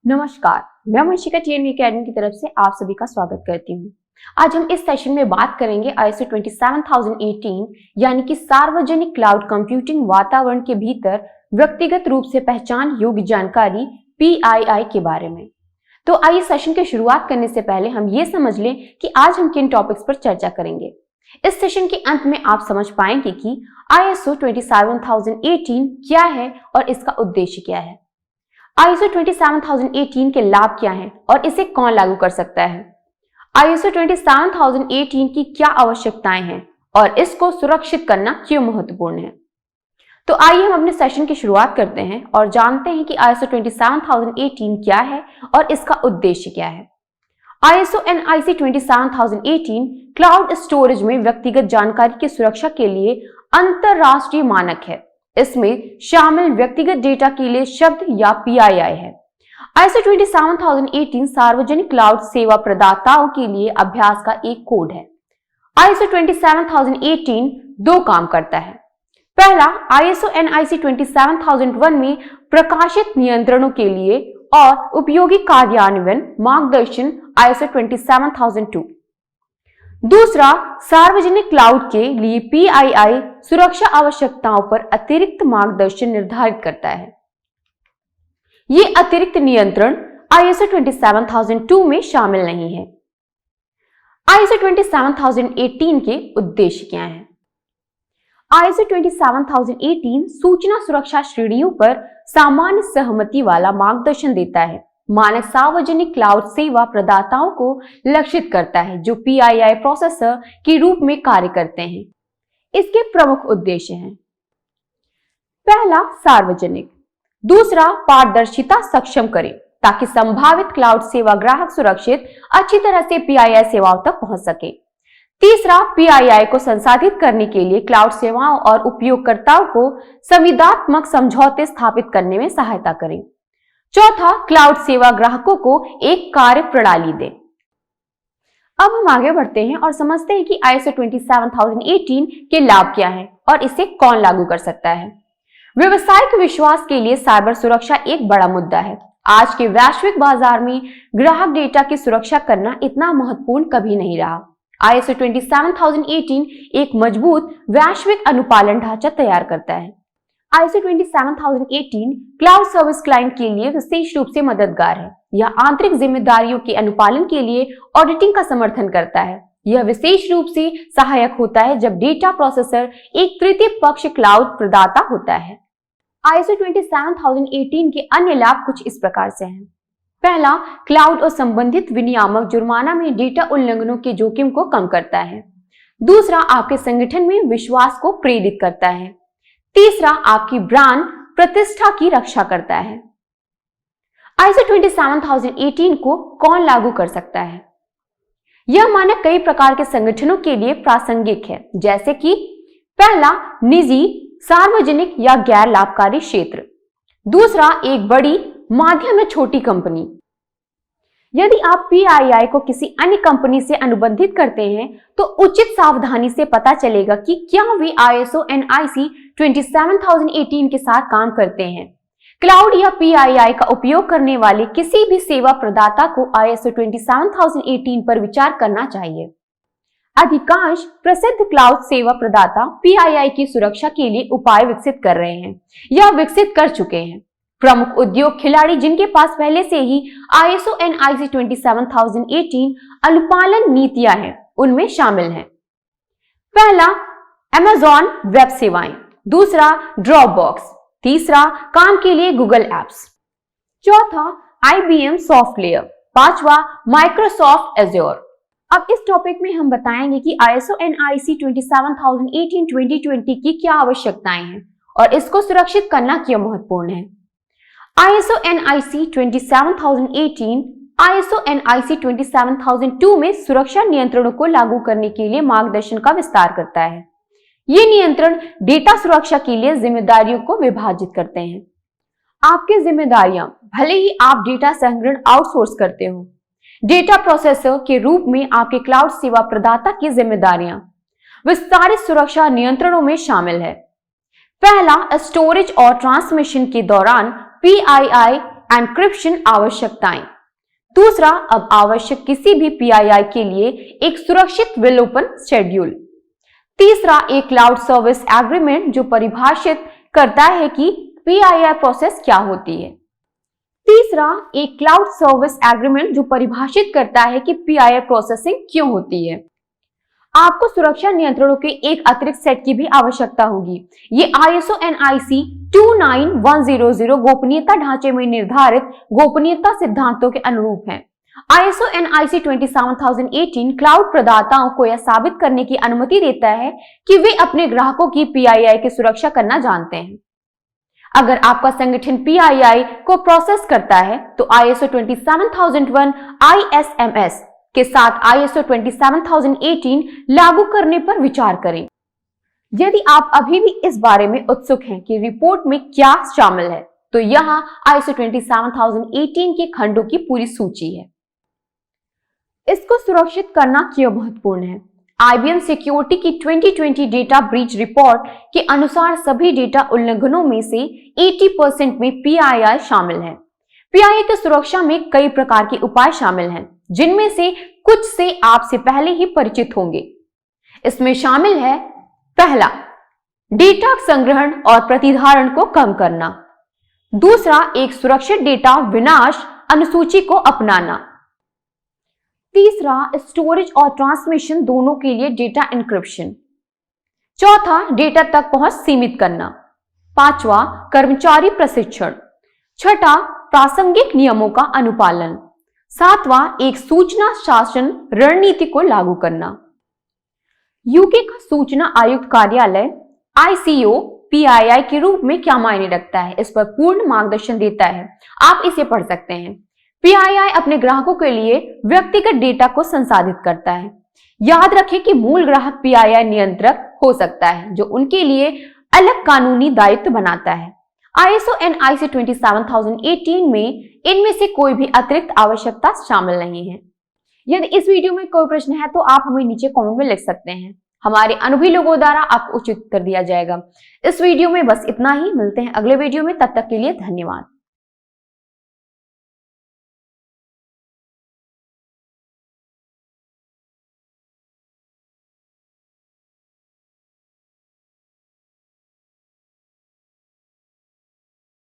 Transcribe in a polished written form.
नमस्कार, मैं Vanshika TNV academy की तरफ से आप सभी का स्वागत करती हूँ। आज हम इस सेशन में बात करेंगे ISO 27018 यानी कि सार्वजनिक क्लाउड कंप्यूटिंग वातावरण के भीतर व्यक्तिगत रूप से पहचान योग्य जानकारी PII के बारे में। तो आइए सेशन की शुरुआत करने से पहले हम ये समझ लें कि आज हम किन टॉपिक्स पर चर्चा करेंगे। इस सेशन के अंत में आप समझ पाएंगे कि ISO 27018 क्या है और इसका उद्देश्य क्या है, ISO 27018 के लाभ क्या हैं और इसे कौन लागू कर सकता है, ISO 27018 की क्या आवश्यकताएं हैं और इसको सुरक्षित करना क्यों महत्वपूर्ण है। तो आइए हम अपने सेशन की शुरुआत करते हैं और जानते हैं कि ISO 27018 क्या है और इसका उद्देश्य क्या है। ISO NIC 27018 क्लाउड स्टोरेज में व्यक्तिगत जानकारी की सुरक्षा के लिए अंतरराष्ट्रीय मानक है। इसमें शामिल व्यक्तिगत डेटा के लिए शब्द या PII है। ISO 27018 सार्वजनिक क्लाउड सेवा प्रदाताओं के लिए अभ्यास का एक कोड है। ISO 27018 दो काम करता है। पहला, ISO NIC 27001 में प्रकाशित नियंत्रणों के लिए और उपयोगी कार्यान्वयन मार्गदर्शन ISO 27002। दूसरा, सार्वजनिक क्लाउड के लिए PII सुरक्षा आवश्यकताओं पर अतिरिक्त मार्गदर्शन निर्धारित करता है। ये अतिरिक्त नियंत्रण ISO 27002 में शामिल नहीं है। ISO 27018 के उद्देश्य क्या हैं? ISO 27018 सूचना सुरक्षा श्रेणियों पर सामान्य सहमति वाला मार्गदर्शन देता है। मानक सार्वजनिक क्लाउड सेवा प्रदाताओं को लक्षित करता है जो PII प्रोसेसर के रूप में कार्य करते हैं। इसके प्रमुख उद्देश्य हैं: पहला, सार्वजनिक। दूसरा, पारदर्शिता सक्षम करें ताकि संभावित क्लाउड सेवा ग्राहक सुरक्षित अच्छी तरह से PII सेवाओं तक पहुंच सके। तीसरा, PII को संसाधित करने के लिए क्लाउड सेवाओं और उपयोगकर्ताओं को संविदात्मक समझौते स्थापित करने में सहायता करें। चौथा, क्लाउड सेवा ग्राहकों को एक कार्य प्रणाली दें। अब हम आगे बढ़ते हैं और समझते हैं कि ISO 27018 के लाभ क्या हैं और इसे कौन लागू कर सकता है। व्यावसायिक विश्वास के लिए साइबर सुरक्षा एक बड़ा मुद्दा है। आज के वैश्विक बाजार में ग्राहक डेटा की सुरक्षा करना इतना महत्वपूर्ण कभी नहीं रहा। ISO 27018 एक मजबूत वैश्विक अनुपालन ढांचा तैयार करता है। ISO 27018 क्लाउड सर्विस क्लाइंट के लिए विशेष रूप से मददगार है। यह आंतरिक जिम्मेदारियों के अनुपालन के लिए ऑडिटिंग का समर्थन करता है। यह विशेष रूप से सहायक होता है जब डेटा प्रोसेसर एक तृतीय पक्ष क्लाउड प्रदाता होता है। ISO 27018 के अन्य लाभ कुछ इस प्रकार से हैं। पहला, क्लाउड और संबंधित विनियामक जुर्माना में डेटा उल्लंघनों के जोखिम को कम करता है। दूसरा, आपके संगठन में विश्वास को प्रेरित करता है। तीसरा, आपकी ब्रांड प्रतिष्ठा की रक्षा करता है। ISO 27018 को कौन लागू कर सकता है? यह मानक कई प्रकार के संगठनों के लिए प्रासंगिक है, जैसे कि पहला, निजी, सार्वजनिक या गैर लाभकारी क्षेत्र। दूसरा, एक बड़ी, मध्यम या छोटी कंपनी। यदि आप PII को किसी अन्य कंपनी से अनुबंधित करते हैं तो उचित सावधानी से पता चलेगा कि क्या वे ISO NIC 27018 के साथ काम करते हैं। क्लाउड या PII का उपयोग करने वाले किसी भी सेवा प्रदाता को ISO 27018 पर विचार करना चाहिए। अधिकांश प्रसिद्ध क्लाउड सेवा प्रदाता PII की सुरक्षा के लिए उपाय विकसित कर रहे हैं या विकसित कर चुके हैं। प्रमुख उद्योग खिलाड़ी जिनके पास पहले से ही ISO NIC 27018 अनुपालन नीतियां हैं, उनमें शामिल हैं। पहला, Amazon वेब सेवाएं। दूसरा, ड्रॉपबॉक्स। तीसरा, काम के लिए गूगल एप्स। चौथा, IBM सॉफ्टवेयर। पांचवा, माइक्रोसॉफ्ट एज्योर। अब इस टॉपिक में हम बताएंगे कि ISO NIC 27018 2020 की क्या आवश्यकताएं हैं और इसको सुरक्षित करना क्यों महत्वपूर्ण है। ISO NIC 27018 ISO NIC 27002 में सुरक्षा नियंत्रणों को लागू करने के लिए मार्गदर्शन का विस्तार करता है। ये नियंत्रण डेटा सुरक्षा के लिए जिम्मेदारियों को विभाजित करते हैं। आपकी जिम्मेदारियां, भले ही आप डेटा संग्रहण आउटसोर्स करते हो, डेटा प्रोसेसर के रूप में आपके क्लाउड सेवा प्रदाता की जिम्मेदारियां विस्तारित सुरक्षा नियंत्रणों में शामिल है। पहला, स्टोरेज और ट्रांसमिशन के दौरान PII एन्क्रिप्शन आवश्यकताएं। दूसरा, अब आवश्यक किसी भी PII के लिए एक सुरक्षित विल ओपन शेड्यूल। तीसरा, एक क्लाउड सर्विस एग्रीमेंट जो परिभाषित करता है कि PII प्रोसेस क्या होती है। तीसरा, एक क्लाउड सर्विस एग्रीमेंट जो परिभाषित करता है कि PII प्रोसेसिंग क्यों होती है। आपको सुरक्षा नियंत्रणों के एक अतिरिक्त सेट की भी आवश्यकता होगी। ये ISO NIC 29100 गोपनीयता ढांचे में निर्धारित गोपनीयता सिद्धांतों के अनुरूप हैं। ISO NIC 27018 क्लाउड प्रदाताओं को यह साबित करने की अनुमति देता है कि वे अपने ग्राहकों की PII की सुरक्षा करना जानते हैं। अगर आपका संगठन PII को प्रोसेस करता है तो ISO 27001 ISMS के साथ ISO 27018 लागू करने पर विचार करें। यदि आप अभी भी इस बारे में उत्सुक हैं कि रिपोर्ट में क्या शामिल है, तो यहाँ ISO 27018 के खंडों की पूरी सूची है। इसको सुरक्षित करना क्यों महत्वपूर्ण है? IBM सिक्योरिटी की 2020 डेटा ब्रीच रिपोर्ट के अनुसार सभी डेटा उल्लंघनों में से 80% में PII शामिल है। PII की सुरक्षा में कई प्रकार के उपाय शामिल हैं, जिनमें से कुछ से आपसे पहले ही परिचित होंगे। इसमें शामिल है, पहला, डेटा संग्रहण और प्रतिधारण को कम करना। दूसरा, एक सुरक्षित डेटा विनाश अनुसूची को अपनाना। तीसरा, स्टोरेज और ट्रांसमिशन दोनों के लिए डेटा एन्क्रिप्शन। चौथा, डेटा तक पहुंच सीमित करना। पांचवा, कर्मचारी प्रशिक्षण। छठा, प्रासंगिक नियमों का अनुपालन। सातवां, एक सूचना शासन रणनीति को लागू करना। यूके का सूचना आयुक्त कार्यालय ICO PII के रूप में क्या मायने रखता है, इस पर पूर्ण मार्गदर्शन देता है। आप इसे पढ़ सकते हैं। PII अपने ग्राहकों के लिए व्यक्तिगत डेटा को संसाधित करता है। याद रखें कि मूल ग्राहक PII नियंत्रक हो सकता है, जो उनके लिए अलग कानूनी दायित्व बनाता है। ISO NIC 27018 में इनमें से कोई भी अतिरिक्त आवश्यकता शामिल नहीं है। यदि इस वीडियो में कोई प्रश्न है तो आप हमें नीचे कमेंट में लिख सकते हैं। हमारे अनुभवी लोगों द्वारा आपको उचित उत्तर दिया जाएगा। इस वीडियो में बस इतना ही। मिलते हैं अगले वीडियो में, तब तक के लिए धन्यवाद।